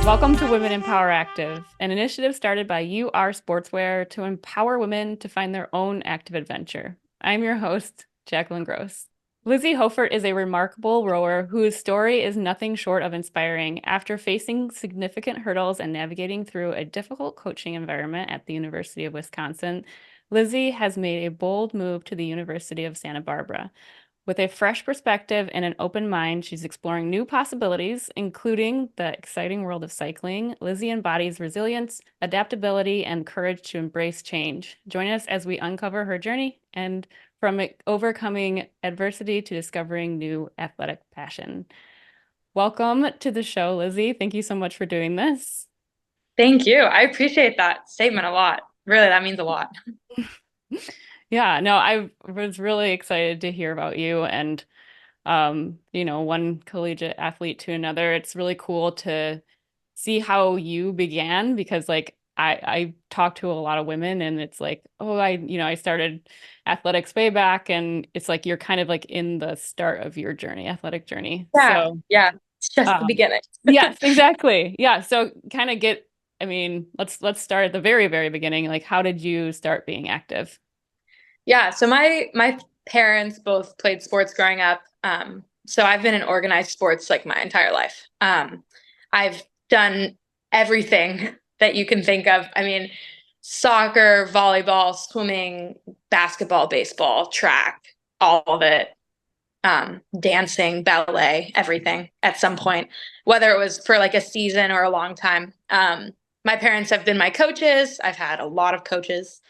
Welcome to Women in Power Active, an initiative started by You Are Sportswear to empower women to find their own active adventure. I'm your host, Jacalyn Gross. Lizzi Hoffert is a remarkable rower whose story is nothing short of inspiring. After facing significant hurdles and navigating through a difficult coaching environment at the University of Wisconsin, Lizzi has made a bold move to the University of Santa Barbara. With a fresh perspective and an open mind, she's exploring new possibilities, including the exciting world of cycling. Lizzi embodies resilience, adaptability, and courage to embrace change. Join us as we uncover her journey and from overcoming adversity to discovering new athletic passion. Welcome to the show, Lizzi. Thank you so much for doing this. Thank you. I appreciate that statement a lot. Really, that means a lot. Yeah, no, I was really excited to hear about you and one collegiate athlete to another. It's really cool to see how you began because like I talk to a lot of women and it's like, oh, I started athletics way back and it's like you're kind of like in the start of your journey, athletic journey. Yeah, So, yeah. It's just the um, beginning. yes, exactly. Yeah. So kind of let's start at the very, very beginning. Like, how did you start being active? Yeah, so my parents both played sports growing up. So I've been in organized sports like my entire life. I've done everything that you can think of. I mean, soccer, volleyball, swimming, basketball, baseball, track, all of it. Dancing, ballet, everything at some point, whether it was for like a season or a long time. My parents have been my coaches. I've had a lot of coaches.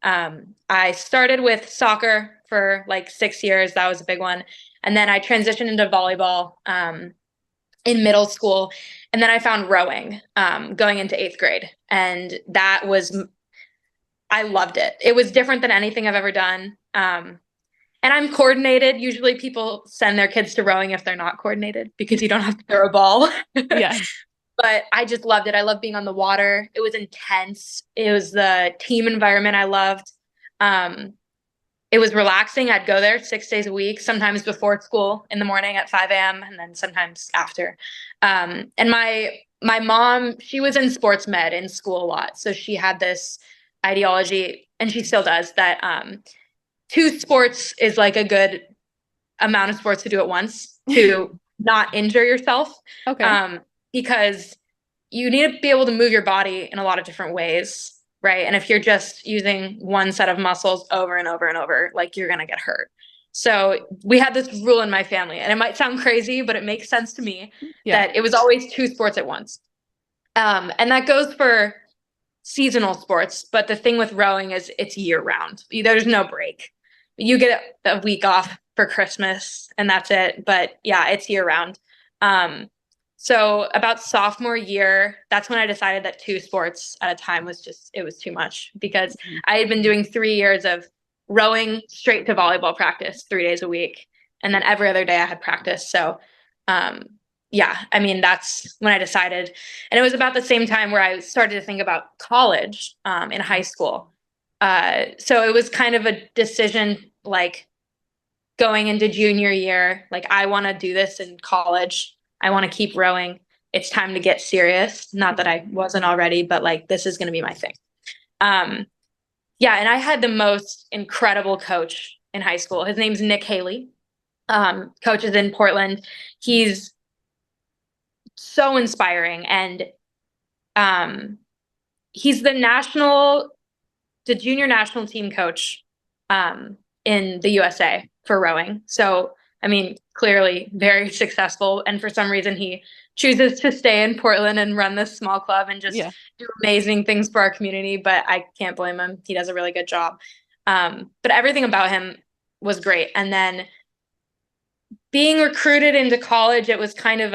I started with soccer for like 6 years. That was a big one. And then I transitioned into volleyball in middle school. And then I found rowing going into eighth grade. And I loved it. It was different than anything I've ever done. And I'm coordinated. Usually people send their kids to rowing if they're not coordinated because you don't have to throw a ball. Yeah. But I just loved it. I loved being on the water. It was intense. It was the team environment I loved. Um, it was relaxing. I'd go there 6 days a week, sometimes before school in the morning at 5 a.m. and then sometimes after. And my mom, she was in sports med in school a lot. So she had this ideology, and she still does, that two sports is like a good amount of sports to do at once to not injure yourself. Okay. Um, because you need to be able to move your body in a lot of different ways, right? And if you're just using one set of muscles over and over and over, like you're going to get hurt. So we had this rule in my family, and it might sound crazy, but it makes sense to me Yeah. that it was always two sports at once. And that goes for seasonal sports. But the thing with rowing is it's year round. There's no break. You get a week off for Christmas and that's it. But yeah, it's year round. Um, so about sophomore year, that's when I decided that two sports at a time it was too much because I had been doing 3 years of rowing straight to volleyball practice 3 days a week. And then every other day I had practice. So, um, yeah, I mean, that's when I decided. And it was about the same time where I started to think about college in high school. So it was kind of a decision like going into junior year, like I want to do this in college. I want to keep rowing. It's time to get serious. Not that I wasn't already, but like this is going to be my thing. Um, yeah, and I had the most incredible coach in high school. His name's Nick Haley. Coaches in Portland. He's so inspiring, and um, he's the junior national team coach in the USA for rowing. So, I mean, clearly very successful. And for some reason, he chooses to stay in Portland and run this small club and just Yeah. do amazing things for our community. But I can't blame him. He does a really good job. But everything about him was great. And then being recruited into college, it was kind of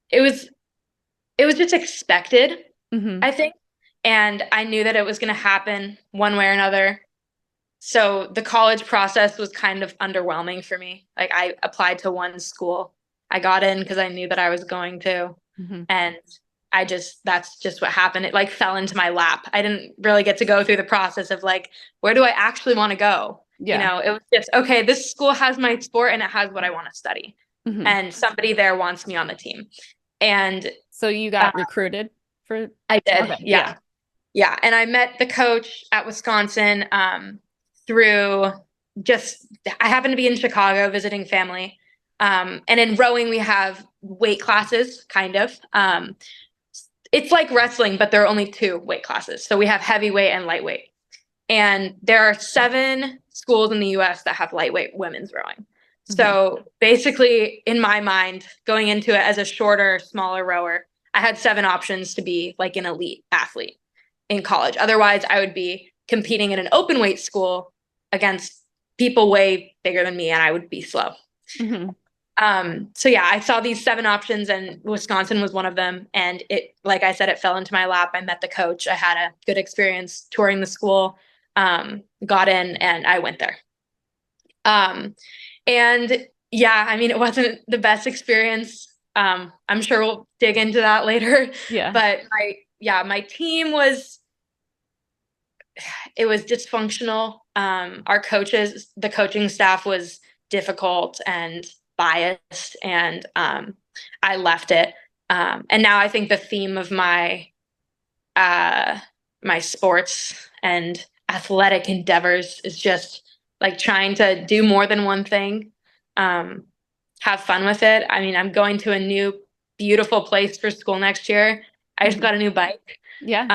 it was, it was just expected, Hmm. I think. And I knew that it was going to happen one way or another. So the college process was kind of underwhelming for me. Like I applied to one school. I got in because I knew that I was going to. Hmm. And that's just what happened. It like fell into my lap. I didn't really get to go through the process of like, where do I actually want to go? Yeah. It was just, okay, this school has my sport and it has what I want to study. Hmm. And somebody there wants me on the team. And So you Uh, got recruited for, I did. okay, Yeah. yeah. Yeah. And I met the coach at Wisconsin through just, I happened to be in Chicago visiting family. And in rowing, we have weight classes, kind of. It's like wrestling, but there are only two weight classes. So we have heavyweight and lightweight. And there are 7 schools in the US that have lightweight women's rowing. Mhm. So basically, in my mind, going into it as a shorter, smaller rower, I had 7 options to be like an elite athlete in college. Otherwise, I would be competing in an open weight school against people way bigger than me, and I would be slow. Mhm. So yeah, I saw these 7 options and Wisconsin was one of them. And it, like I said, it fell into my lap. I met the coach. I had a good experience touring the school, got in and I went there. Um, and yeah, I mean, it wasn't the best experience. I'm sure we'll dig into that later, Yeah. but my team was, it was dysfunctional. Our coaches, the coaching staff was difficult and biased, and I left it. And now I think the theme of uh, my sports and athletic endeavors is just like trying to do more than one thing, um, have fun with it. I mean, I'm going to a new beautiful place for school next year. I just Mhm. got a new bike. Yeah.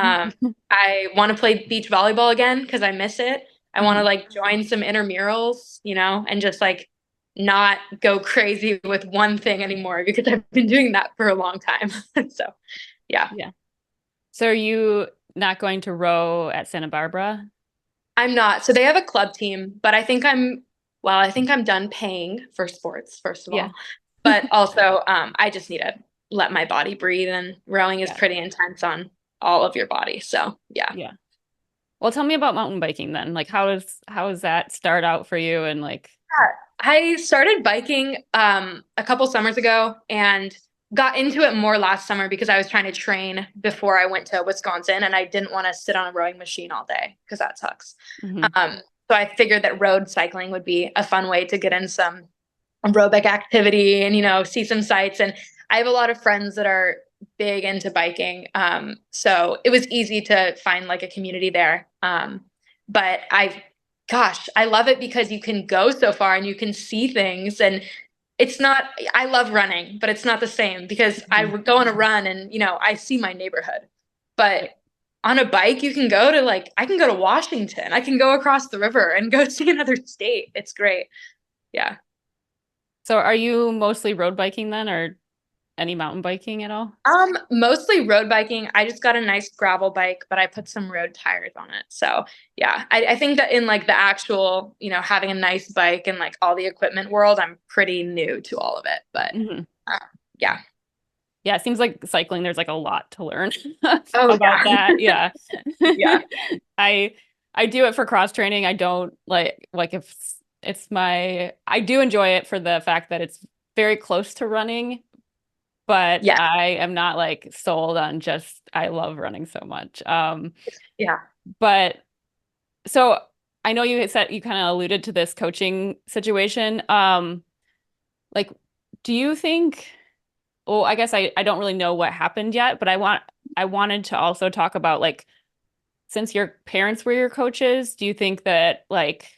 Um, I want to play beach volleyball again because I miss it. I want to Mhm. like join some intramurals, and just like not go crazy with one thing anymore because I've been doing that for a long time. So, yeah. Yeah. So are you not going to row at Santa Barbara? I'm not. So they have a club team, but I think I'm done paying for sports, first of Yeah. all. But also, I just need to let my body breathe, and rowing is Yeah. pretty intense on all of your body. So, yeah. Yeah. Well, tell me about mountain biking then. Like how does that start out for you and like I started biking a couple summers ago and got into it more last summer because I was trying to train before I went to Wisconsin and I didn't want to sit on a rowing machine all day because that sucks. mhm. Um, so I figured that road cycling would be a fun way to get in some aerobic activity and see some sights. And I have a lot of friends that are big into biking, so it was easy to find like a community there. But gosh, I love it because you can go so far and you can see things, and it's not, I love running, but it's not the same because I Mhm. would go on a run and I see my neighborhood. Yeah. But on a bike, you can go to like, I can go to Washington, I can go across the river and go see another state. It's great. Yeah. So are you mostly road biking then or any mountain biking at all? Mostly road biking. I just got a nice gravel bike, but I put some road tires on it. So yeah, I think that in like the actual, having a nice bike and like all the equipment world, I'm pretty new to all of it. But Mhm. uh, yeah. Yeah, it seems like cycling, there's like a lot to learn Oh about yeah. that. Yeah. Yeah. I I do it for cross training. I don't like if it's my I do enjoy it for the fact that it's very close to running, but Yeah. I am not like sold on just I love running so much. Yeah. But so I know you had said you kind of alluded to this coaching situation. Like, do you think well, I guess I don't really know what happened yet, but I wanted to also talk about like since your parents were your coaches, do you think that like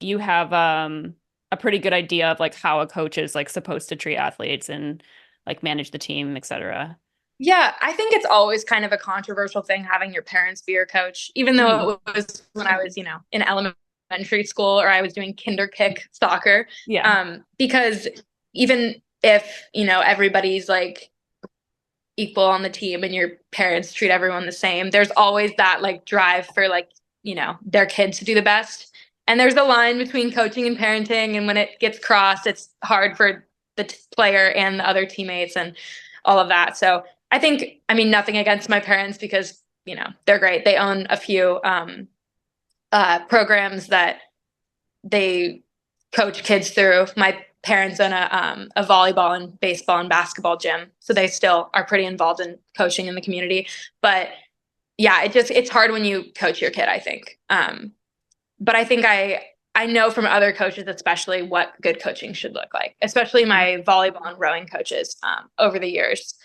you have a pretty good idea of like how a coach is like supposed to treat athletes and like manage the team, etc. Yeah, I think it's always kind of a controversial thing having your parents be your coach, even Mhm. though it was when I was, in elementary school or I was doing kinder kick soccer. Yeah. Because even if, everybody's like equal on the team and your parents treat everyone the same, there's always that like drive for like, their kids to do the best. And there's a line between coaching and parenting. And when it gets crossed, it's hard for the player and the other teammates and all of that. So I think, I mean, nothing against my parents because, they're great. They own a few programs that they coach kids through. My parents own a volleyball and baseball and basketball gym, so they still are pretty involved in coaching in the community. But yeah, it's hard when you coach your kid, I think. But I think I know from other coaches, especially what good coaching should look like, especially Mhm. my volleyball and rowing coaches over the years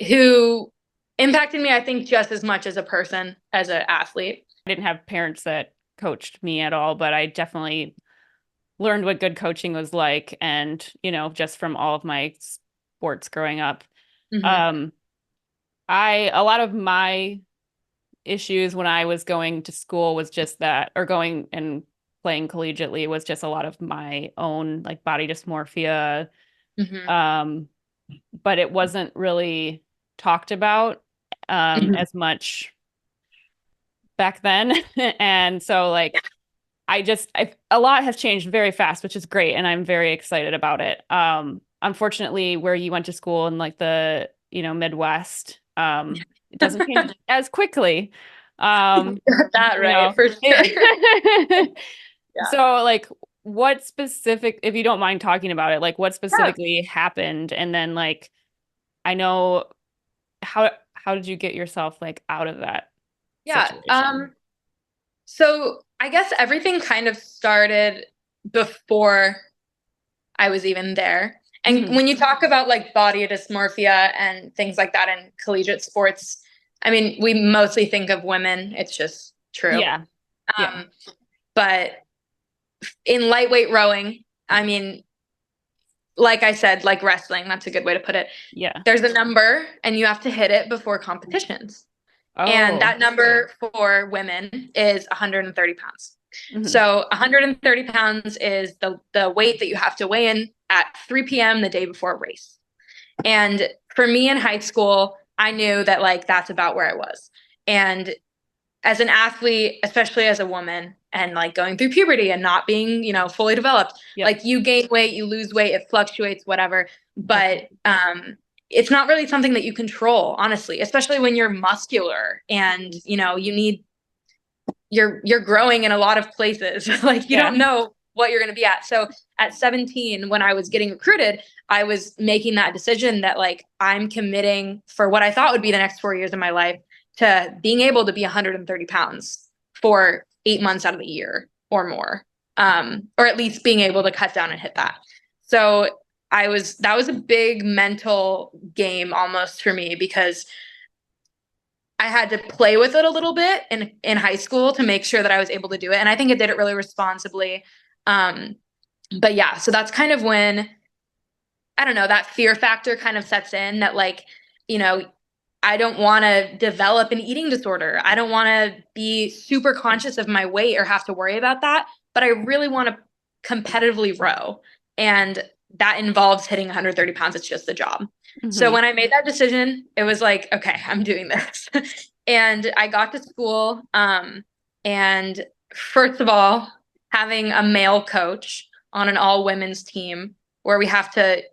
who impacted me, I think, just as much as a person, as an athlete. I didn't have parents that coached me at all, but I definitely learned what good coaching was like. And, just from all of my sports growing up. Mm-hmm. Um, a lot of my issues when I was going to school was just that, or going and playing collegiately was just a lot of my own like body dysmorphia. Mm-hmm. Um, but it wasn't really talked about Mm-hmm. as much back then. And so like a lot has changed very fast, which is great, and I'm very excited about it. Unfortunately, where you went to school in like the, Midwest, it doesn't change as quickly. Um, Got that you right, know. for sure. Yeah. So like what specific, if you don't mind talking about it, like what Yeah. specifically happened? And then like I know how did you get yourself like out of that Yeah. situation? So I guess everything kind of started before I was even there. And Hmm. when you talk about like body dysmorphia and things like that in collegiate sports, I mean, we mostly think of women. It's just true. Yeah. Yeah. Um, but in lightweight rowing, I mean, like I said, like wrestling, that's a good way to put it. Yeah. There's a number and you have to hit it before competitions. And Oh. that number for women is 130 pounds. Hmm. So 130 pounds is the weight that you have to weigh in at 3 p.m. the day before a race. And for me in high school, I knew that like that's about where I was. And as an athlete, especially as a woman, and like going through puberty and not being, fully developed, Yep. like you gain weight, you lose weight, it fluctuates, whatever. But Definitely. it's not really something that you control, honestly, especially when you're muscular and you're growing in a lot of places. Like you Yeah. don't know what you're going to be at. So at 17, when I was getting recruited, I was making that decision that like I'm committing for what I thought would be the next 4 years of my life to being able to be 130 pounds for 8 months out of the year or more, or at least being able to cut down and hit that. So that was a big mental game almost for me because I had to play with it a little bit in high school to make sure that I was able to do it. And I think I did it really responsibly. Um, but yeah, so that's kind of when, I don't know, that fear factor kind of sets in that like, you know, I don't want to develop an eating disorder. I don't want to be super conscious of my weight or have to worry about that. But I really want to competitively row. And that involves hitting 130 pounds. It's just the job. So Hmm. when I made that decision, it was like, okay, I'm doing this. And I got to school. And first of all, having a male coach on an all women's team where we have to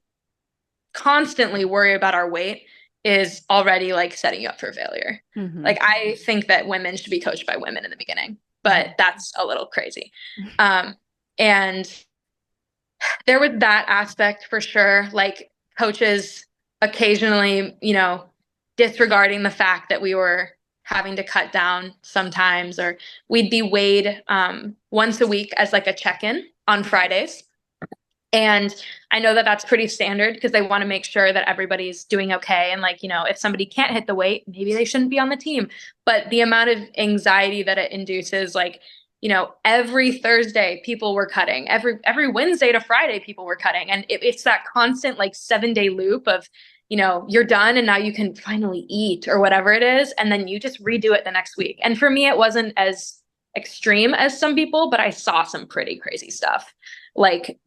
constantly worry about our weight is already like setting you up for failure. Hmm. Like I think that women should be coached by women in the beginning, but that's a little crazy. And there was that aspect for sure, like coaches occasionally, disregarding the fact that we were having to cut down sometimes, or we'd be weighed once a week as like a check-in on Fridays. And I know that that's pretty standard because they want to make sure that everybody's doing okay. And like, if somebody can't hit the weight, maybe they shouldn't be on the team. But the amount of anxiety that it induces, like, every Thursday people were cutting, every Wednesday to Friday people were cutting. And it's that constant like 7-day loop of, you're done and now you can finally eat or whatever it is. And then you just redo it the next week. And for me, it wasn't as extreme as some people, but I saw some pretty crazy stuff. Like,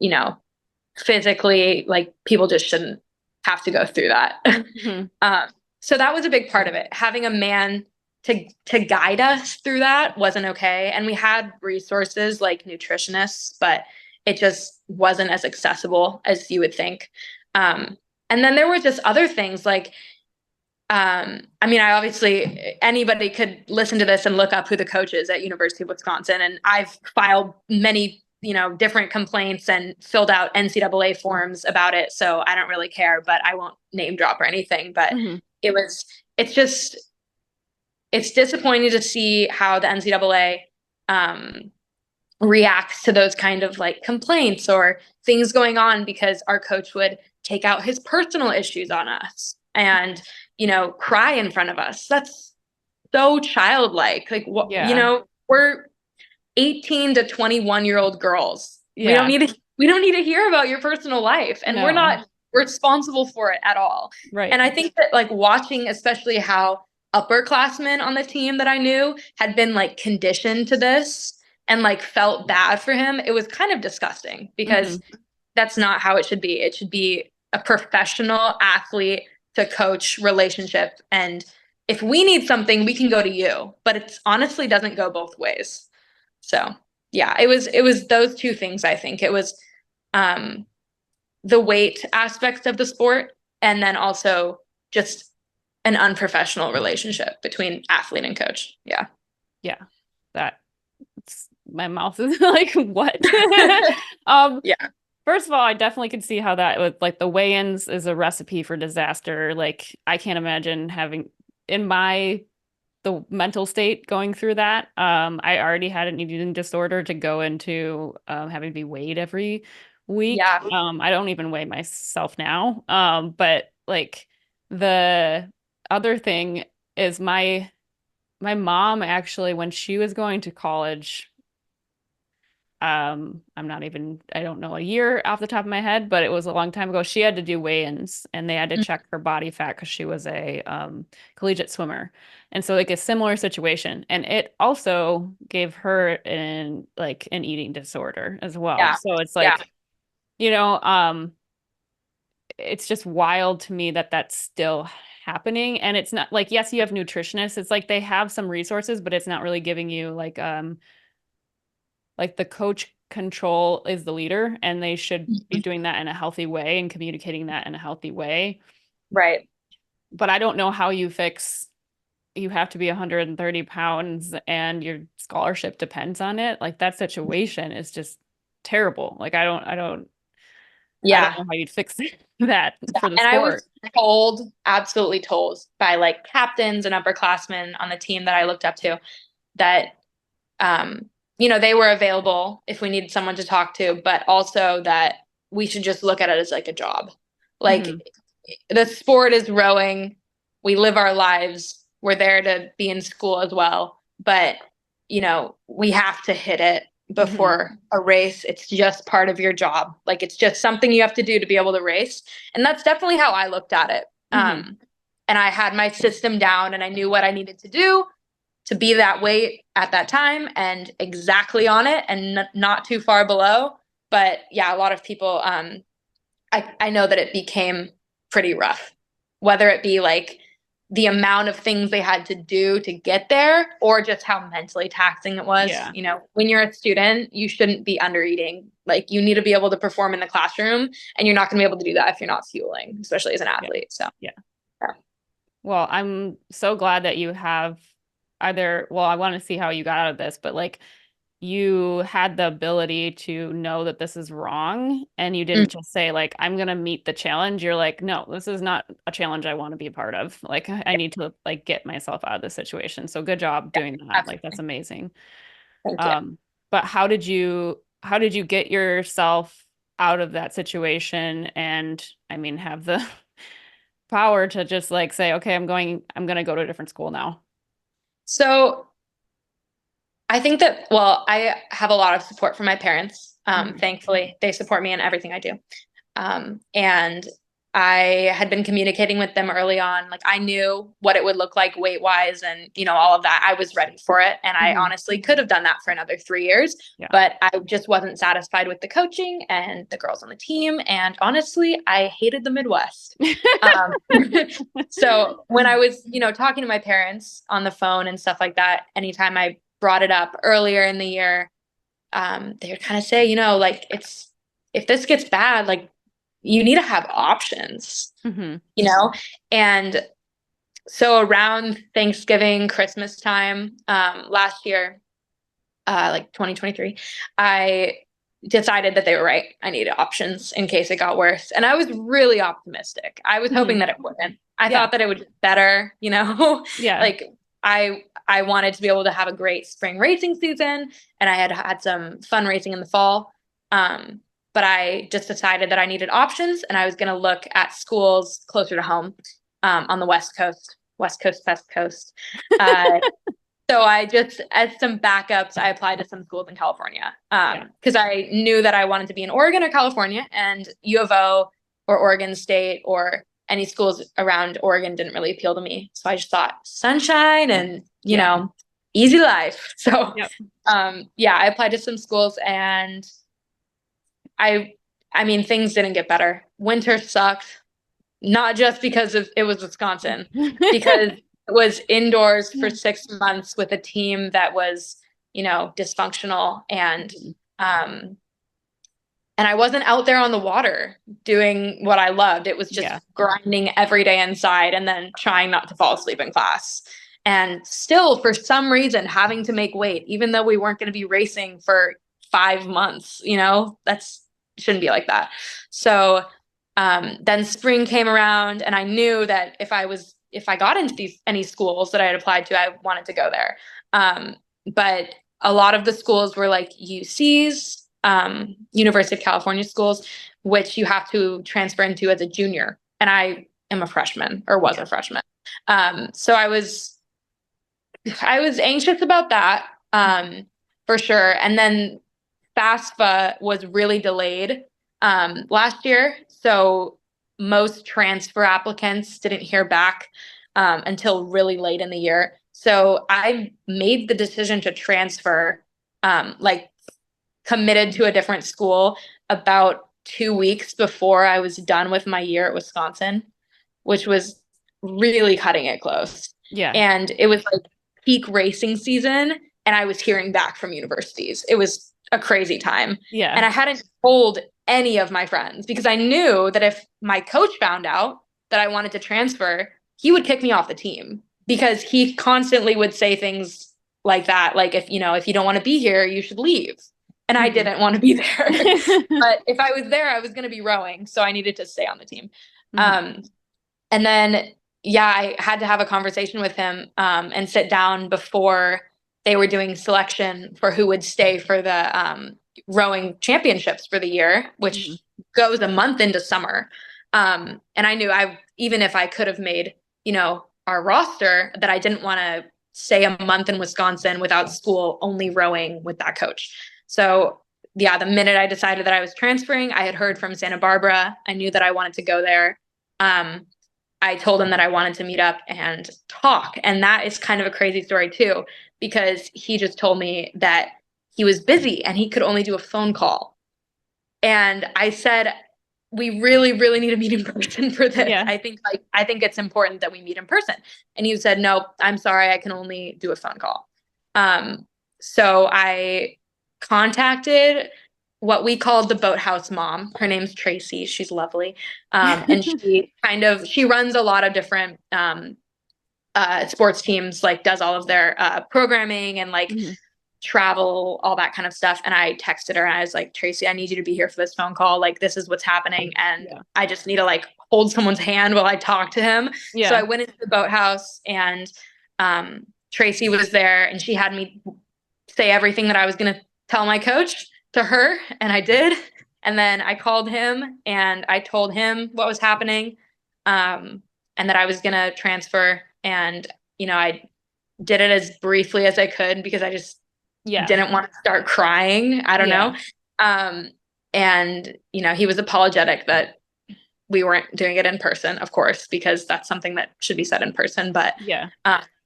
physically, like people just shouldn't have to go through that. Hmm. um, so that was a big part of it. Having a man to guide us through that wasn't okay. And we had resources like nutritionists, but it just wasn't as accessible as you would think. And then there were just other things like, I mean, I obviously anybody could listen to this and look up who the coach is at University of Wisconsin, and I've filed many different complaints and filled out NCAA forms about it. So I don't really care, but I won't name drop or anything. But Hmm. it's just, it's disappointing to see how the NCAA reacts to those kind of like complaints or things going on because our coach would take out his personal issues on us and, cry in front of us. That's so childlike. Like, what, Yeah. we're 18 to 21-year-old girls. Yeah. We don't need to hear about your personal life, and we're No. not responsible for it at all. Right. And I think that, like, watching especially how upperclassmen on the team that I knew had been like conditioned to this and like felt bad for him, it was kind of disgusting because that's not how it should be. It should be a professional athlete to coach relationship. And if we need something, we can go to you. But it honestly doesn't go both ways. So yeah, it was those two things. I think it was the weight aspects of the sport, and then also just an unprofessional relationship between athlete and coach. Yeah. Yeah. My mouth is like, what? Yeah. First of all, I definitely could see how that with like the weigh-ins is a recipe for disaster. Like I can't imagine having in the mental state going through that. I already had an eating disorder to go into having to be weighed every week. Yeah. I don't even weigh myself now. But like the other thing is my mom actually, when she was going to college, I don't know a year off the top of my head, but it was a long time ago. She had to do weigh-ins and they had to check her body fat because she was a collegiate swimmer. And so like a similar situation. And it also gave her an eating disorder as well. Yeah. So it's Yeah. like, you know, it's just wild to me that that's still happening. And it's not like, yes, you have nutritionists. It's like they have some resources, but it's not really giving you like the coach control is the leader and they should be doing that in a healthy way and communicating that in a healthy way. Right. But I don't know how you have to be 130 pounds and your scholarship depends on it. Like that situation is just terrible. Like I don't Yeah. know how you'd fix that for the And I sport. was told, absolutely told by like captains and upperclassmen on the team that I looked up to that, they were available if we needed someone to talk to, but also that we should just look at it as like a job. Like the sport is rowing. We live our lives. We're there to be in school as well. But, we have to hit it before a race. It's just part of your job. Like it's just something you have to do to be able to race. And that's definitely how I looked at it. And I had my system down and I knew what I needed to do to be that weight at that time and exactly on it and not too far below. But yeah, a lot of people, I know that it became pretty rough, whether it be like the amount of things they had to do to get there or just how mentally taxing it was. Yeah. When you're a student, you shouldn't be under eating. Like you need to be able to perform in the classroom and you're not going to be able to do that if you're not fueling, especially as an athlete. So, Yeah. yeah. Well, I'm so glad that you have I want to see how you got out of this, but like you had the ability to know that this is wrong and you didn't just say like I'm gonna meet the challenge. You're like, no, this is not a challenge I want to be a part of. Like I need to like get myself out of this situation. So good job doing that. Like that's Absolutely. amazing. Thank you. But how did you get yourself out of that situation and I mean have the power to just like say, okay, I'm gonna go to a different school now. So I think that, well, I have a lot of support from my parents. Thankfully, they support me in everything I do. And I had been communicating with them early on. Like I knew what it would look like weight wise and, all of that. I was ready for it. And I honestly could have done that for another 3 years, Yeah. but I just wasn't satisfied with the coaching and the girls on the team. And honestly, I hated the Midwest. So when I was, talking to my parents on the phone and stuff like that, anytime I brought it up earlier in the year, they would kind of say, like if this gets bad, like you need to have options, and so around Thanksgiving, Christmas time, last year, like 2023, I decided that they were right. I needed options in case it got worse. And I was really optimistic. I was hoping that it wouldn't. I thought that it would get better, Yeah. like I wanted to be able to have a great spring racing season and I had had some fun racing in the fall. but I just decided that I needed options and I was going to look at schools closer to home, on the West Coast, West Coast. So I just, as some backups, I applied to some schools in California, Yeah. because I knew that I wanted to be in Oregon or California, and U of O or Oregon State or any schools around Oregon didn't really appeal to me. So I just thought sunshine and, Yeah. easy life. So, Yep. yeah, I applied to some schools and I, I mean, things didn't get better. Winter sucked, not just because of it was Wisconsin, because it was indoors for 6 months with a team that was, dysfunctional and I wasn't out there on the water doing what I loved. It was just Yeah. grinding every day inside and then trying not to fall asleep in class. And still, for some reason, having to make weight, even though we weren't going to be racing for 5 months, that's shouldn't be like that. So then spring came around, and I knew that if I got into any schools that I had applied to, I wanted to go there. But a lot of the schools were like UCs, University of California schools, which you have to transfer into as a junior. And I am a freshman, or was a freshman. So I was anxious about that, for sure. And then FAFSA was really delayed, last year. So most transfer applicants didn't hear back, until really late in the year. So I made the decision to transfer, like committed to a different school about 2 weeks before I was done with my year at Wisconsin, which was really cutting it close. Yeah. And it was like peak racing season, and I was hearing back from universities. It was a crazy time. Yeah. And I hadn't told any of my friends because I knew that if my coach found out that I wanted to transfer, he would kick me off the team because he constantly would say things like that. Like, if you don't want to be here, you should leave. And I didn't want to be there. But if I was there, I was going to be rowing. So I needed to stay on the team. And then, yeah, I had to have a conversation with him, and sit down before they were doing selection for who would stay for the rowing championships for the year, which goes a month into summer. And I knew even if I could have made, our roster, that I didn't want to stay a month in Wisconsin without school, only rowing with that coach. So yeah, the minute I decided that I was transferring, I had heard from Santa Barbara. I knew that I wanted to go there. I told him that I wanted to meet up and talk. And that is kind of a crazy story too, because he just told me that he was busy and he could only do a phone call. And I said, we really, really need to meet in person for this. Yeah. I think it's important that we meet in person. And he said, no, I'm sorry, I can only do a phone call. So I contacted what we called the boathouse mom. Her name's Tracy. She's lovely. And she runs a lot of different sports teams, like does all of their programming and like travel, all that kind of stuff. And I texted her and I was like, Tracy, I need you to be here for this phone call. Like, this is what's happening. And I just need to like hold someone's hand while I talk to him. Yeah. So I went into the boathouse and Tracy was there and she had me say everything that I was going to tell my coach to her. And I did. And then I called him and I told him what was happening, and that I was going to transfer. And, I did it as briefly as I could because I just didn't want to start crying. I don't know. And, he was apologetic that we weren't doing it in person, of course, because that's something that should be said in person, but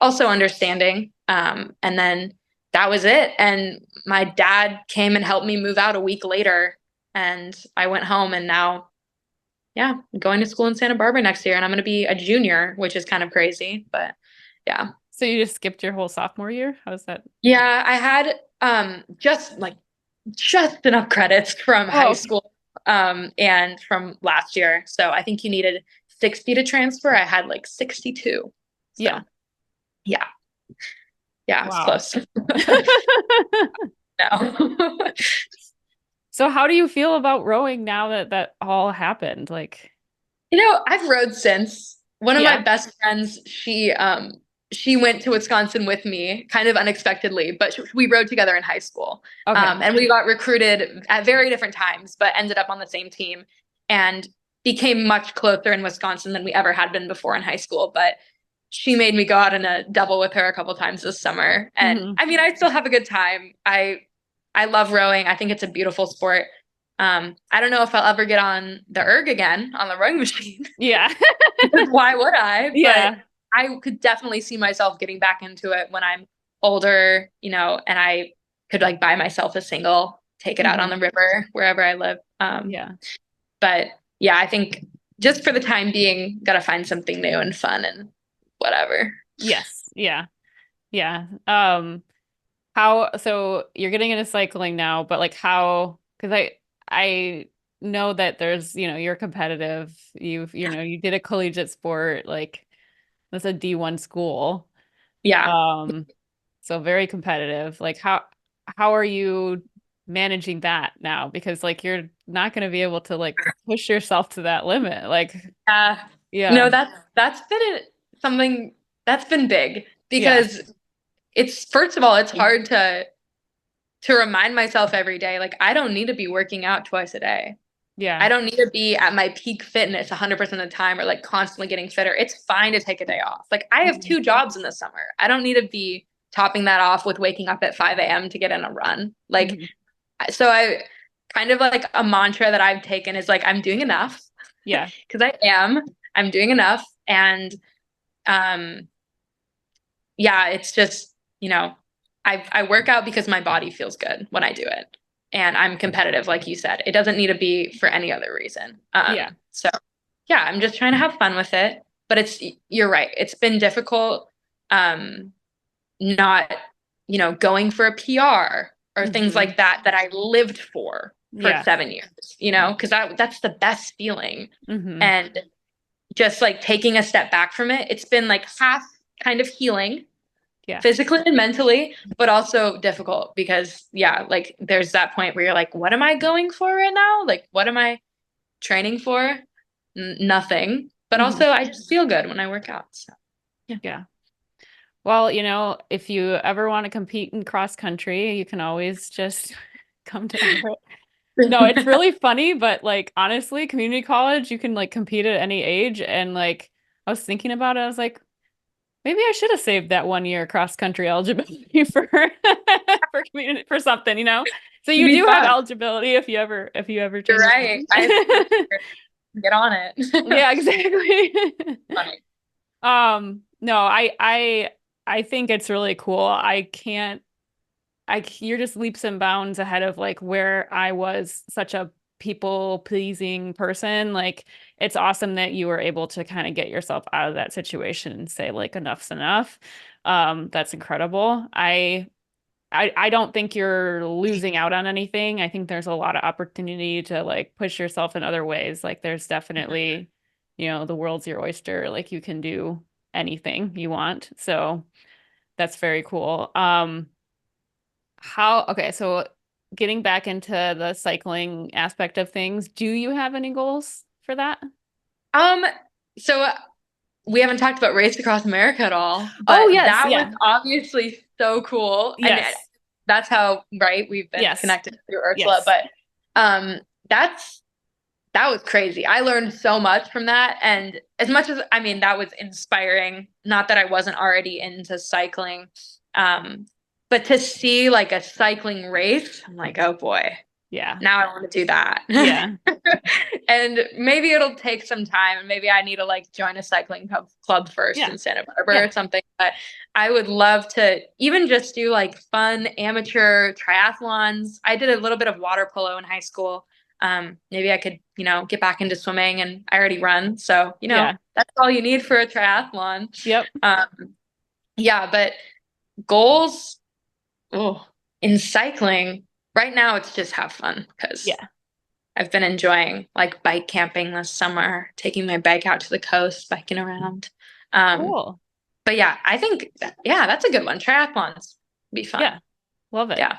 also understanding. And then that was it. And my dad came and helped me move out a week later, and I went home, and now, I'm going to school in Santa Barbara next year, and I'm going to be a junior, which is kind of crazy, but yeah. So you just skipped your whole sophomore year? How's that? Yeah, I had just enough credits from high school and from last year. So I think you needed 60 to transfer. I had like 62. So, yeah. Yeah, wow. it's close. No. So how do you feel about rowing now that all happened? Like, I've rowed since. One of my best friends, she she went to Wisconsin with me kind of unexpectedly, but we rode together in high school. Okay. And we got recruited at very different times, but ended up on the same team and became much closer in Wisconsin than we ever had been before in high school. But she made me go out in a double with her a couple times this summer. And Hmm. I mean, I still have a good time. I love rowing. I think it's a beautiful sport. I don't know if I'll ever get on the erg again on the rowing machine. Yeah. Because why would I? But Yeah. I could definitely see myself getting back into it when I'm older, and I could like buy myself a single, take it out on Hmm. the river wherever I live. Yeah. But yeah, I think just for the time being, gotta find something new and fun and whatever. Yes. Yeah. Yeah. So you're getting into cycling now, but like because I know that there's, you're competitive. You did a collegiate sport, like that's a D1 school. Yeah. Um, so very competitive. Like how are you managing that now? Because like you're not going to be able to like push yourself to that limit. Like, Uh, yeah. no, that's been something that's been big Yeah. because it's first of all, it's hard to remind myself every day, like I don't need to be working out twice a day. Yeah. I don't need to be at my peak fitness 100% of the time or like constantly getting fitter. It's fine to take a day off. Like I have Mhm. 2 jobs in the summer. I don't need to be topping that off with waking up at 5 a.m. to get in a run. Like, Mhm. so I kind of like a mantra that I've taken is like, I'm doing enough Yeah. because I'm doing enough. And um, yeah, it's just, I work out because my body feels good when I do it. And I'm competitive, like you said. It doesn't need to be for any other reason. Yeah. So yeah, I'm just trying to have fun with it. But you're right. It's been difficult, not, going for a PR or things Hmm. like that I lived for Yeah. 7 years, because that's the best feeling. Hmm. And just like taking a step back from it, it's been like half kind of healing Yeah. physically and mentally, but also difficult because yeah, like there's that point where you're like, what am I going for right now? Like, what am I training for? Nothing. But Hmm. also, I just feel good when I work out. So yeah. Yeah. Well, if you ever want to compete in cross country, you can always just come to Everett. No, it's really funny, but like honestly, community college, you can like compete at any age. And like I was thinking about it, I was like, maybe I should have saved that 1 year cross country eligibility for for community for something, So It'd you be do have fun. eligibility if you ever You're change your right. I for mind. sure get on it. Yeah, exactly. Funny. No, I think it's really cool. You're just leaps and bounds ahead of like where I was such a people pleasing person. Like it's awesome that you were able to kind of get yourself out of that situation and say like enough's enough. That's incredible. I don't think you're losing out on anything. I think there's a lot of opportunity to like push yourself in other ways. Like there's definitely, the world's your oyster. Like you can do anything you want. So that's very cool. Okay, so getting back into the cycling aspect of things, do you have any goals for that? Um, so we haven't talked about Race Across America at all, Oh, but yes, that was yeah. obviously so cool. And Yes. that's how, right, we've been Yes. connected through Ursula. Yes. But um, that's that was crazy. I learned so much from that. And as much as, I mean, that was inspiring, not that I wasn't already into cycling. Um, but to see like a cycling race, I'm like, oh boy, Yeah. now I want to do that. Yeah. And maybe it'll take some time and maybe I need to like join a cycling club first Yeah. in Santa Barbara Yeah. or something. But I would love to even just do like fun amateur triathlons. I did a little bit of water polo in high school. Maybe I could, get back into swimming and I already run. So, Yeah. that's all you need for a triathlon. Yep. Yeah, but goals, oh, in cycling, right now it's just have fun because Yeah. I've been enjoying like bike camping this summer, taking my bike out to the coast, biking around. Um, Cool. but yeah, I think yeah, that's a good one. Triathlons be fun. Yeah. Love it. Yeah.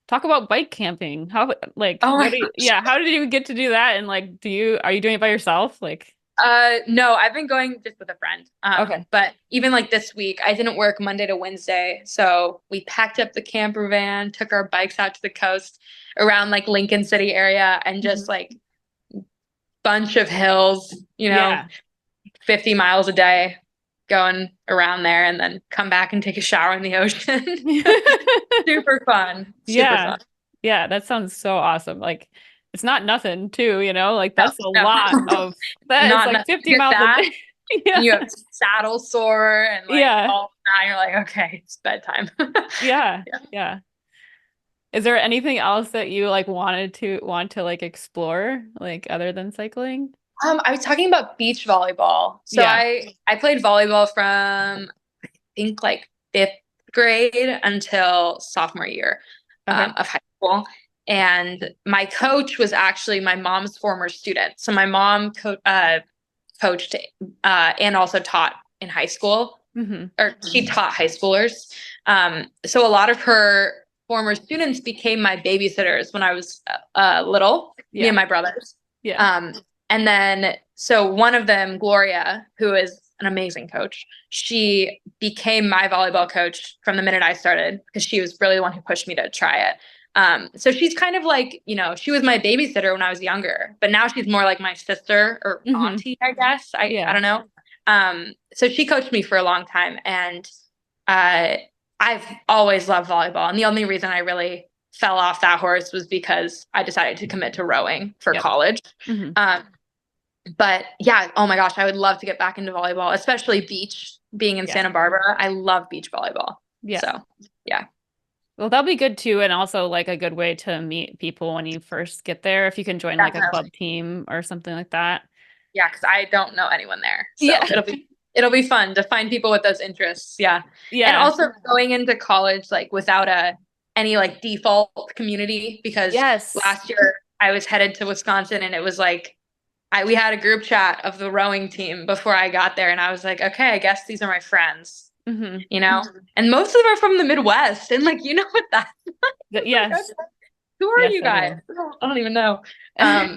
Talk about bike camping. How, like, Oh my what do you, gosh. yeah, how did you get to do that? And like, are you doing it by yourself? Like, No, I've been going just with a friend. Okay. But even like this week, I didn't work Monday to Wednesday. So we packed up the camper van, took our bikes out to the coast around like Lincoln City area and just Mhm. like bunch of hills, Yeah. 50 miles a day going around there and then come back and take a shower in the ocean. Super fun. Super Yeah. fun. Yeah, that sounds so awesome. Like it's not nothing too, like No, that's a no. lot of that is like Not 50 you get miles a that day. Yeah. and you have saddle sore and like Yeah. all that. You're like, okay, it's bedtime. Yeah. Yeah. Yeah. Is there anything else that you like want to like explore like other than cycling? I was talking about beach volleyball. So Yeah. I played volleyball from I think like fifth grade until sophomore year Okay. of high school. And my coach was actually my mom's former student. So my mom coached and also taught in high school, Hmm. or she taught high schoolers. So a lot of her former students became my babysitters when I was little, me Yeah. and my brothers. Yeah. Um, and then, so one of them, Gloria, who is an amazing coach, she became my volleyball coach from the minute I started because she was really the one who pushed me to try it. So she's kind of like, she was my babysitter when I was younger, but now she's more like my sister or Hmm. auntie, I guess. I Yeah. don't know. So she coached me for a long time, and uh, I've always loved volleyball. And the only reason I really fell off that horse was because I decided to commit to rowing for Yep. college. Hmm. Um, but yeah, oh my gosh, I would love to get back into volleyball, especially beach. Being in Yeah. Santa Barbara, I love beach volleyball. Yeah. So yeah, Well, that'll be good too, and also like a good way to meet people when you first get there if you can join like a definitely. club team or something like that. Yeah, because I don't know anyone there, so Yeah. it'll be fun to find people with those interests. Yeah, and Yeah. also going into college like without any like default community, because Yes. last year I was headed to Wisconsin and it was like we had a group chat of the rowing team before I got there, and I was like, okay, I guess these are my friends, Hmm. and most of them are from the Midwest, and like what that's like, okay, Yes. who are Yes, you guys? everyone. I don't even know. Um,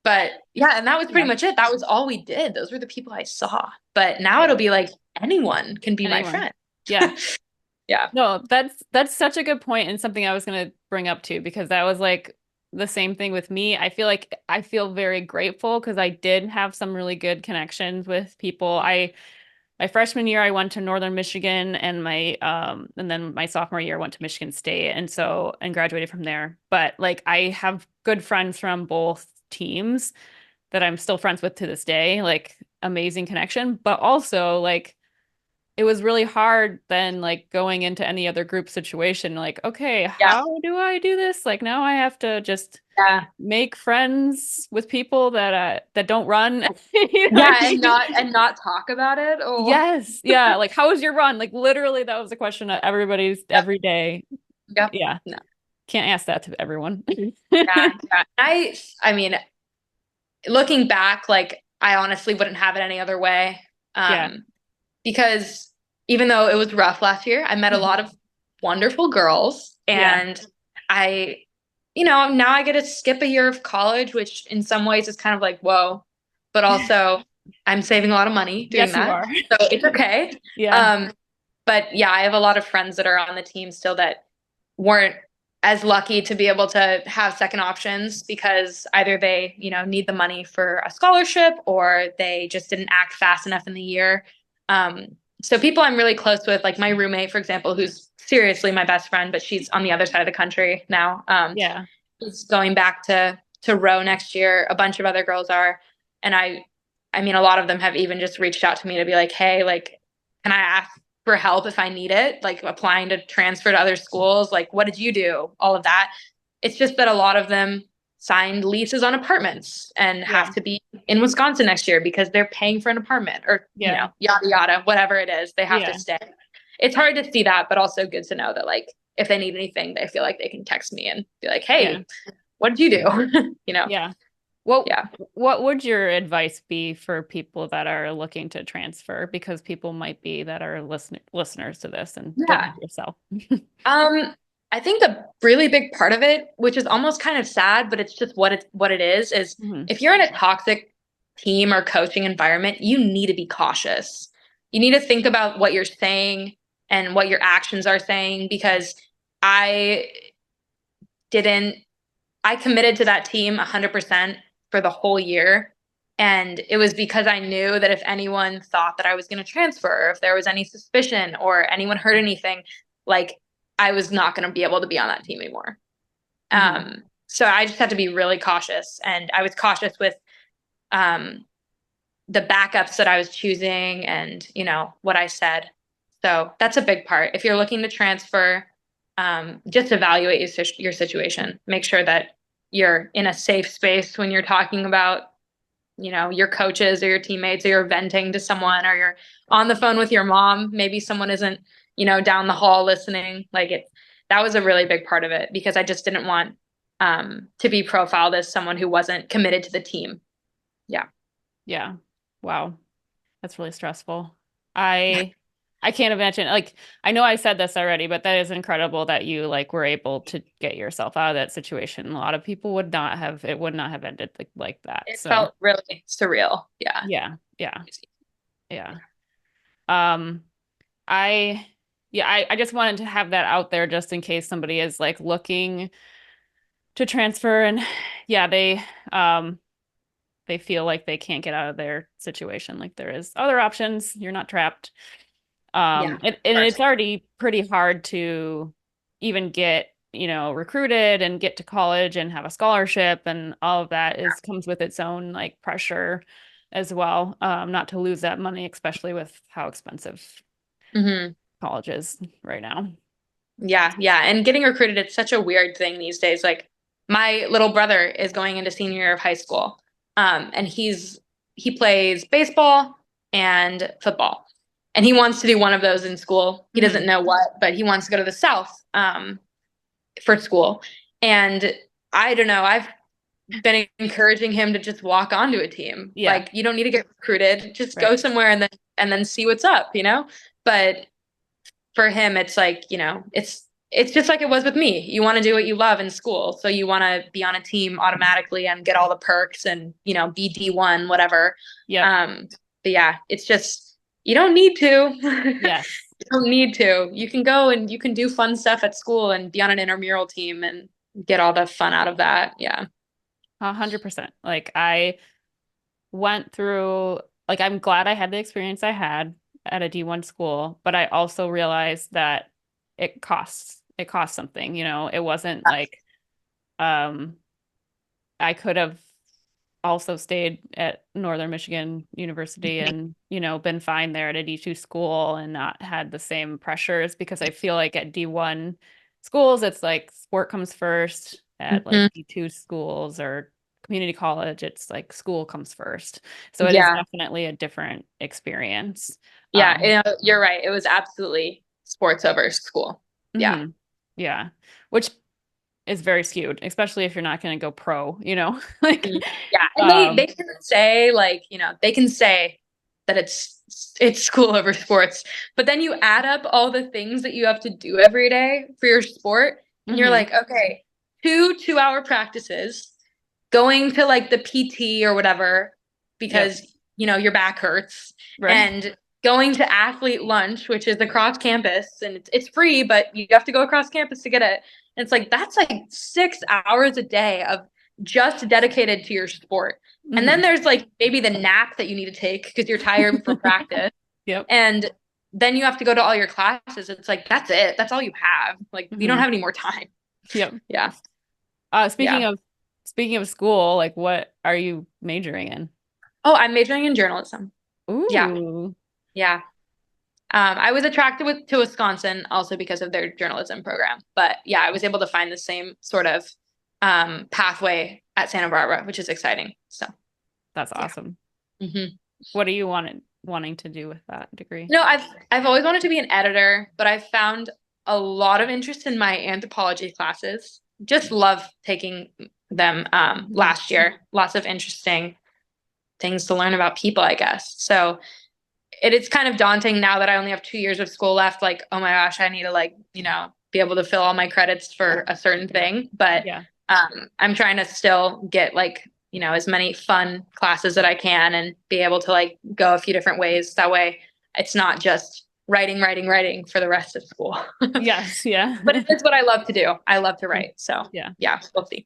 but yeah, and that was pretty Yeah. much it. That was all we did. Those were the people I saw. But now Yeah. it'll be like anyone can be my Anyone. friend. Yeah. Yeah. No, that's such a good point and something I was gonna bring up too, because that was like the same thing with me. I feel like I feel very grateful because I did have some really good connections with people. My freshman year I went to Northern Michigan and my and then my sophomore year I went to Michigan State and graduated from there. But like I have good friends from both teams that I'm still friends with to this day, like amazing connection, but also like it was really hard then like going into any other group situation like okay, Yeah. how do I do this? Like now I have to just Yeah. make friends with people that don't run. You know what Yeah. I And mean? not talk about it. Oh, Yes. Yeah. Like, how was your run? Like, literally, that was a question that everybody's yep. every day. Yep. Yeah. No. Can't ask that to everyone. Yeah. Yeah. I mean, looking back, like I honestly wouldn't have it any other way. Yeah. Um, because even though it was rough last year, I met a Mhm. lot of wonderful girls, Yeah. and I, now I get to skip a year of college, which in some ways is kind of like, whoa, but also I'm saving a lot of money doing Yes, you that. are. So it's okay. Yeah. Um, but yeah, I have a lot of friends that are on the team still that weren't as lucky to be able to have second options because either they, need the money for a scholarship or they just didn't act fast enough in the year. Um, so people I'm really close with, like my roommate, for example, who's seriously my best friend, but she's on the other side of the country now. Yeah. She's going back to row next year. A bunch of other girls are, and I mean, a lot of them have even just reached out to me to be like, hey, like, can I ask for help if I need it, like applying to transfer to other schools. Like, what did you do? All of that. It's just that a lot of them signed leases on apartments and Yeah. have to be in Wisconsin next year because they're paying for an apartment or, Yeah. yada, yada, whatever it is, they have to Yeah. stay. It's hard to see that, but also good to know that, like, if they need anything, they feel like they can text me and be like, Yeah. hey, what did you do? Yeah. What Yeah. what would your advice be for people that are looking to transfer? Because people might be that are listeners to this and don't Yeah. know yourself. I think a really big part of it, which is almost kind of sad, but it's just what it is Mhm. if you're in a toxic team or coaching environment, you need to be cautious. You need to think about what you're saying and what your actions are saying, because I didn't, I committed to that team 100% for the whole year. And it was because I knew that if anyone thought that I was going to transfer, or if there was any suspicion or anyone heard anything, like I was not going to be able to be on that team anymore. Mhm. So I just had to be really cautious, and I was cautious with um, the backups that I was choosing, and what I said. So that's a big part. If you're looking to transfer, just evaluate your situation. Make sure that you're in a safe space when you're talking about your coaches or your teammates, or you're venting to someone, or you're on the phone with your mom. Maybe someone isn't down the hall listening. Like that was a really big part of it, because I just didn't want to be profiled as someone who wasn't committed to the team. Yeah. Yeah. Wow. That's really stressful. I I can't imagine, like, I know I said this already, but that is incredible that you like were able to get yourself out of that situation. A lot of people would not have, it would not have ended like that. It So felt really surreal. Yeah. yeah, yeah, yeah. Um, I yeah, I just wanted to have that out there just in case somebody is like looking to transfer and yeah, they feel like they can't get out of their situation. Like there is other options. You're not trapped. Yeah. And it's already pretty hard to even get, recruited and get to college and have a scholarship, and all of that is comes with its own like pressure as well. Not to lose that money, especially with how expensive Hmm. college is right now. Yeah. Yeah. And getting recruited, it's such a weird thing these days. Like my little brother is going into senior year of high school. And he plays baseball and football. And he wants to do one of those in school. He doesn't Hmm. know what, but he wants to go to the South for school. And I don't know, I've been encouraging him to just walk onto a team. Yeah, Like you don't need to get recruited. Just go right. somewhere and then see what's up. But for him, it's like, it's just like it was with me. You want to do what you love in school. So you want to be on a team automatically and get all the perks and, be D1, whatever. Yep. Um, but yeah, it's just, you don't need to. Yes. You don't need to. You can go and you can do fun stuff at school and be on an intramural team and get all the fun out of that. Yeah. 100%. Like I went through, like I'm glad I had the experience I had at a D1 school, but I also realized that it costs something, it wasn't like um I could have also stayed at Northern Michigan University and, been fine there at a D2 school and not had the same pressures, because I feel like at D1 schools, it's like sport comes first. At like Hmm. D2 schools or community college, it's like school comes first. So it is Yeah. definitely a different experience. Yeah. Um, You're right. It was absolutely sports over school. Yeah. mhm. Yeah, which is very skewed, especially if you're not going to go pro. Like, Mhm. Yeah. And they um, can say like, they can say that it's school over sports, but then you add up all the things that you have to do every day for your sport, and you're mhm. like, okay, 2 2-hour practices, going to like the PT or whatever Yep. because your back hurts, Right. and going to athlete lunch, which is across campus, and it's free, but you have to go across campus to get it. And it's like that's like 6 hours a day of just dedicated to your sport. And then Hmm. there's like maybe the nap that you need to take because you're tired from practice. Yep. And then you have to go to all your classes. It's like that's it. That's all you have. Like you don't Hmm. have any more time. Yep. Yeah. Speaking Yeah. of school, like what are you majoring in? Oh, I'm majoring in journalism. Yeah. Ooh. Yeah. I was attracted to Wisconsin also because of their journalism program. But yeah, I was able to find the same sort of pathway at Santa Barbara, which is exciting. So That's yeah. awesome. Hmm. What are you wanting to do with that degree? I've always wanted to be an editor, but I've found a lot of interest in my anthropology classes. Just love taking them Mhm. last year. Lots of interesting things to learn about people, I guess. So it's kind of daunting now that I only have 2 years of school left. Like, oh my gosh, I need to like, be able to fill all my credits for a certain thing. But Yeah. I'm trying to still get like, as many fun classes that I can and be able to like go a few different ways. That way it's not just writing for the rest of school. Yes, yeah. But it is what I love to do. I love to write. So Yeah. yeah, we'll see.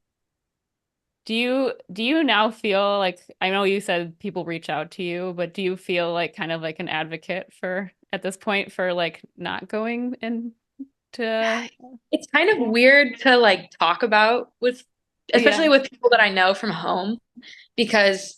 Do you now feel like, I know you said people reach out to you, but do you feel like kind of like an advocate for at this point for like not going into It's kind of weird to like talk about with, yeah. especially with people that I know from home, because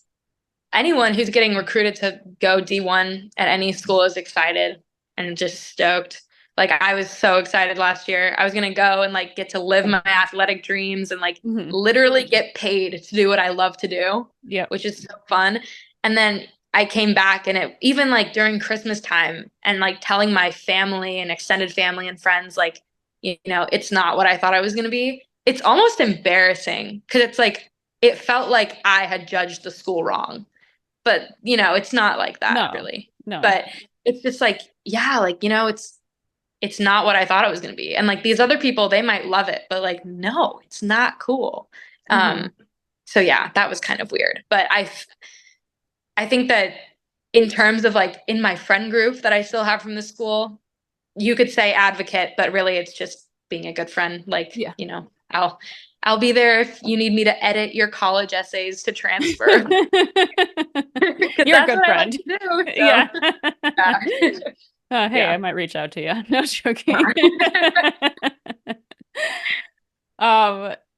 anyone who's getting recruited to go D1 at any school is excited and just stoked. Like I was so excited last year. I was going to go and like get to live my athletic dreams and like Hmm. literally get paid to do what I love to do, Yep. which is so fun. And then I came back and it even like during Christmas time and like telling my family and extended family and friends like, it's not what I thought I was going to be. It's almost embarrassing because it's like it felt like I had judged the school wrong, but it's not like that No. really. No. But it's just like, yeah, like it's not what I thought it was going to be. And like these other people, they might love it, but like no, it's not cool. Hmm. So yeah, that was kind of weird. But I think that in terms of like in my friend group that I still have from the school, you could say advocate, but really it's just being a good friend. Like, Yeah. I'll be there if you need me to edit your college essays to transfer. Because You're a that's good what I like friend. to do. So Yeah. yeah. Hey, Yeah. I might reach out to you. No joking.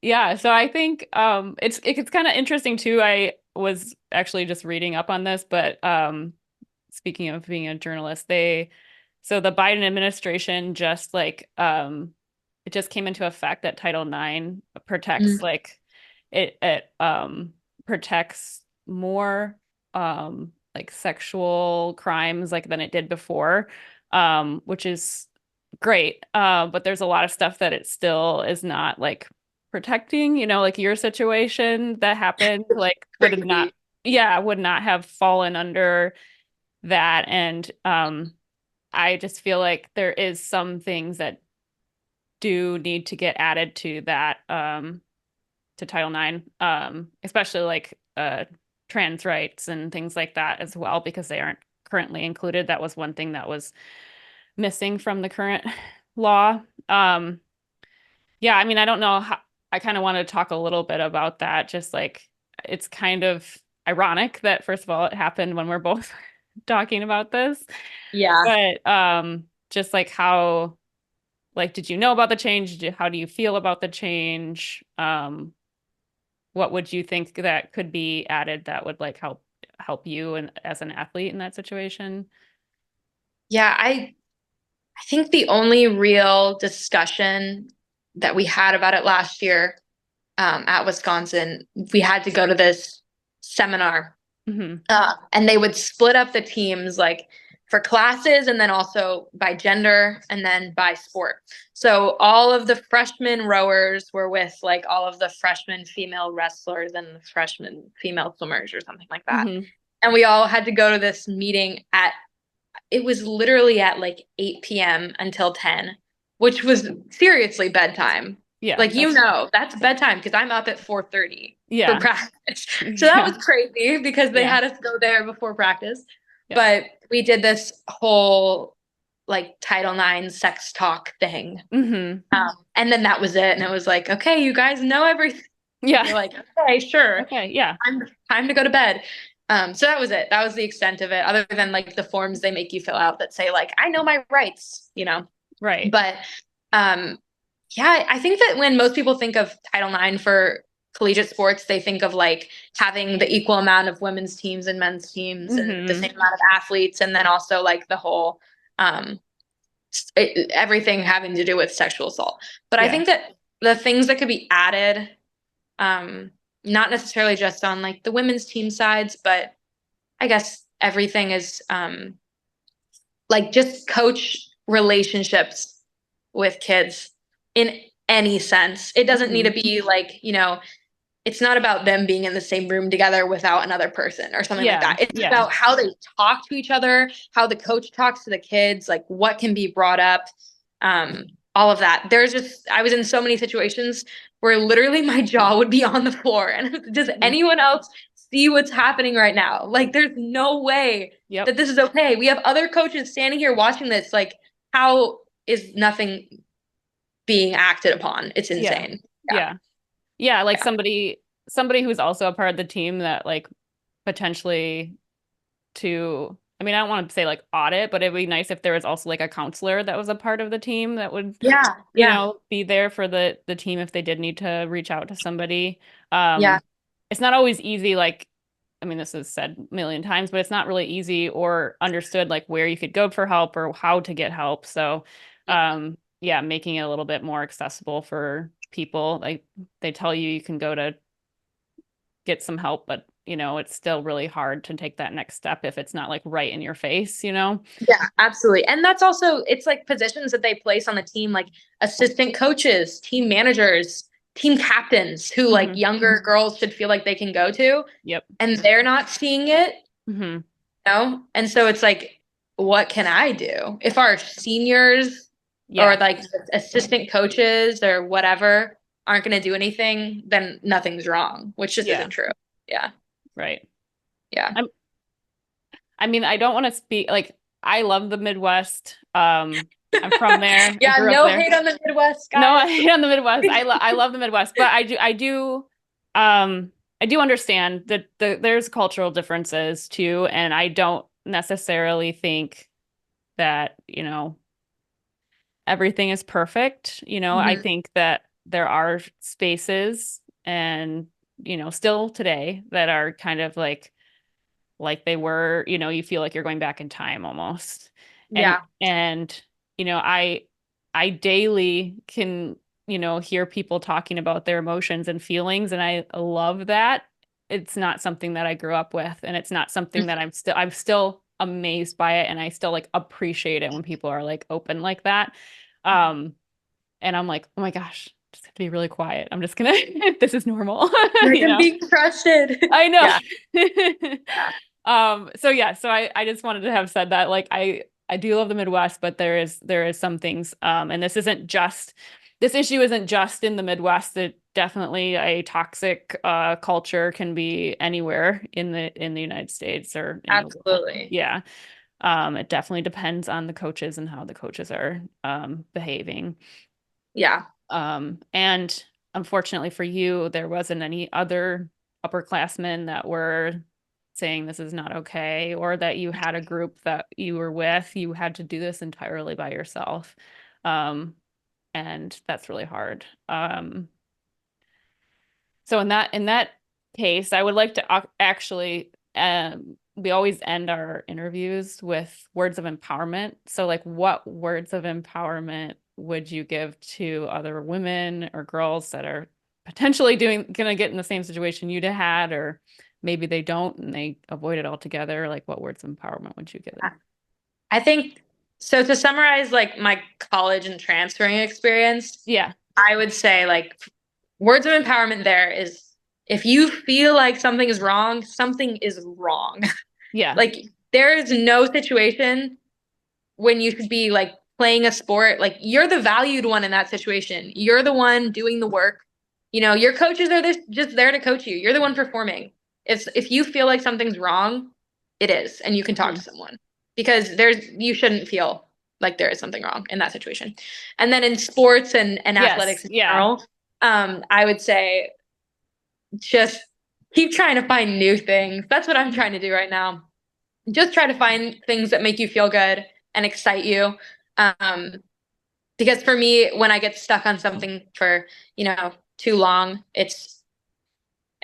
Yeah, so I think it's kind of interesting too. I was actually just reading up on this, but speaking of being a journalist, so the Biden administration just like it just came into effect that Title IX protects Mm. like it protects more like sexual crimes like than it did before, which is great. But there's a lot of stuff that it still is not like protecting, like your situation that happened, like Crazy. would not have fallen under that. And I just feel like there is some things that do need to get added to that, to Title IX, especially like trans rights and things like that as well, because they aren't currently included. That was one thing that was missing from the current law. Yeah, I mean, I don't know how, I kind of want to talk a little bit about that. Just like it's kind of ironic that first of all it happened when we're both talking about this. Yeah. But just like how like did you know about the change? How do you feel about the change? What would you think that could be added that would like help you and as an athlete in that situation? Yeah, I think the only real discussion that we had about it last year at Wisconsin, we had to go to this seminar, Hmm. and they would split up the teams like for classes and then also by gender and then by sport. So all of the freshman rowers were with like all of the freshman female wrestlers and the freshman female swimmers or something like that. Hmm. And we all had to go to this meeting it was literally at like 8 p.m. until 10, which was seriously bedtime. Yeah, Like, that's bedtime because I'm up at 4:30 for yeah, practice. So that yeah, was crazy because they yeah, had us go there before practice. yeah. But we did this whole like Title IX sex talk thing. Hmm. And then that was it. And it was like, okay, you guys know everything. Yeah. We're like, okay, sure. Okay, yeah. Time to go to bed. So that was it. That was the extent of it, other than like the forms they make you fill out that say like, I know my rights. Right. But yeah, I think that when most people think of Title IX for collegiate sports, they think of like having the equal amount of women's teams and men's teams and the Hmm. same amount of athletes, and then also like the whole um, everything having to do with sexual assault. But I Yeah. think that the things that could be added, um, not necessarily just on like the women's team sides, but I guess everything is like just coach relationships with kids in any sense. It doesn't need Hmm. to be like, it's not about them being in the same room together without another person or something like Yeah. that. It's Yeah. about how they talk to each other, how the coach talks to the kids, like what can be brought up. all of that. I was in so many situations where literally my jaw would be on the floor. And does anyone else see what's happening right now? Like, there's no way Yep. that this is okay. We have other coaches standing here watching this. Like, how is nothing being acted upon? It's insane. Yeah. Like somebody who's also a part of the team that like potentially I mean, I don't want to say like audit, but it'd be nice if there was also like a counselor that was a part of the team that would, be there for the team if they did need to reach out to somebody. Yeah. It's not always easy, like, I mean, this is said a million times, but it's not really easy or understood like where you could go for help or how to get help. So, making it a little bit more accessible for people. Like they tell you can go to get some help, but it's still really hard to take that next step if it's not like right in your face. Yeah, absolutely. And that's also, it's like positions that they place on the team, like assistant coaches, team managers, team captains, who like younger girls should feel like they can go to. Yep. And they're not seeing it. And so it's like, what can I do if our seniors or like assistant coaches or whatever aren't going to do anything? Then nothing's wrong, which just isn't true. Yeah. Right. Yeah. I mean, I don't want to speak like I love the Midwest. I'm from there. Yeah, no hate on the Midwest, guys. No, I hate on the Midwest. I love the Midwest, but I do understand that there's cultural differences too, and I don't necessarily think that, everything is perfect. I think that there are spaces and, still today that are kind of like they were, you feel like you're going back in time almost. And I daily can, hear people talking about their emotions and feelings, and I love that. It's not something that I grew up with, and it's not something that I'm still amazed by it, and I still like appreciate it when people are like open like that. And I'm like, oh my gosh, just have to be really quiet. I'm just gonna this is normal. I can be crushed. I know. So I just wanted to have said that, like, I do love the Midwest, but there is some things, and this issue isn't just in the Midwest. It definitely a toxic culture can be anywhere in the United States or absolutely. Yeah. It definitely depends on the coaches and how the coaches are behaving. Yeah. And unfortunately for you, there wasn't any other upperclassmen that were saying this is not okay, or that you had a group that you were with. You had to do this entirely by yourself. And that's really hard. So in that case, I would like to actually, we always end our interviews with words of empowerment. So like, what words of empowerment would you give to other women or girls that are potentially gonna get in the same situation you'd had, or maybe they don't and they avoid it altogether? Like, what words of empowerment would you give them? I think so. To summarize, like my college and transferring experience, I would say like words of empowerment there is, if you feel like something is wrong, something is wrong. Like there is no situation when you should be like playing a sport. Like you're the valued one in that situation. You're the one doing the work. Your coaches are just there to coach you. You're the one performing. If you feel like something's wrong, it is, and you can talk to someone, because you shouldn't feel like there is something wrong in that situation. And then in sports and athletics in general, I would say just keep trying to find new things. That's what I'm trying to do right now. Just try to find things that make you feel good and excite you. Because for me, when I get stuck on something for, too long,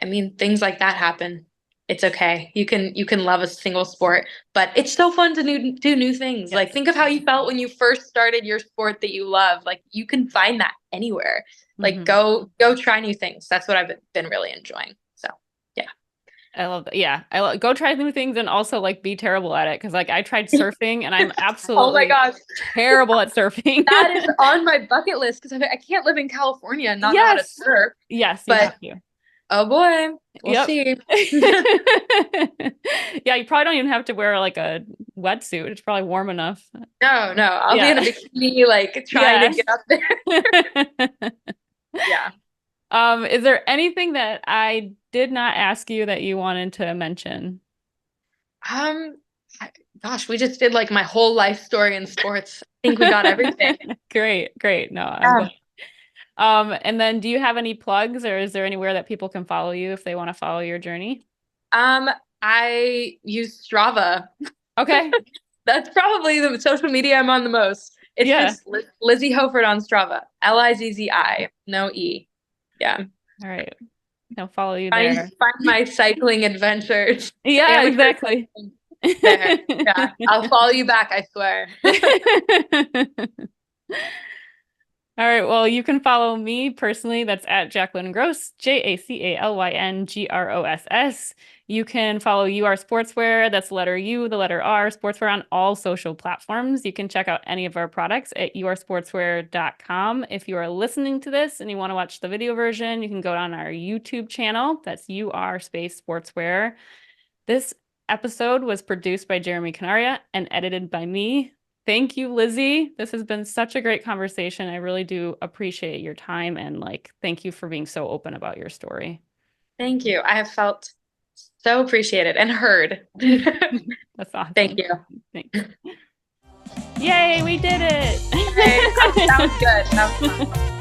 things like that happen. It's okay. You can love a single sport, but it's so fun to do new things. Like think of how you felt when you first started your sport that you love. Like you can find that anywhere. Like go try new things. That's what I've been really enjoying. So yeah. I love that. Yeah. Go try new things, and also like be terrible at it. Cause like I tried surfing and I'm absolutely oh my gosh, terrible at surfing. That is on my bucket list, because I can't live in California and not know how to surf. Yes, but Oh boy, we'll Yep. see. Yeah, you probably don't even have to wear like a wetsuit. It's probably warm enough. No, I'll be in a Yeah. bikini, like trying to Yeah. get up there. Yeah. Is there anything that I did not ask you that you wanted to mention? Um, Gosh, we just did like my whole life story in sports. I think we got everything. Great, great. No, I'm Yeah. glad. And then do you have any plugs or is there anywhere that people can follow you if they want to follow your journey? Um, I use Strava. Okay. That's probably the social media I'm on the most. It's Yeah. just Lizzi Hoffert on Strava. Lizzi, no E. Yeah. All right. I'll follow you Find there. find my cycling adventures. Yeah, Amateur exactly. cycling there. Yeah. I'll follow you back, I swear. All right. Well, you can follow me personally. That's at Jacalyn Gross, JacalynGross. You can follow You Are Sportswear. That's the letter U, the letter R, Sportswear on all social platforms. You can check out any of our products at yoursportswear.com. If you are listening to this and you want to watch the video version, you can go on our YouTube channel. That's You Are Space Sportswear. This episode was produced by Jeremy Canaria and edited by me. Thank you, Lizzi. This has been such a great conversation. I really do appreciate your time and thank you for being so open about your story. Thank you. I have felt so appreciated and heard. That's awesome. Thank you. Thanks. Yay, we did it. Hey, that was good. That was fun.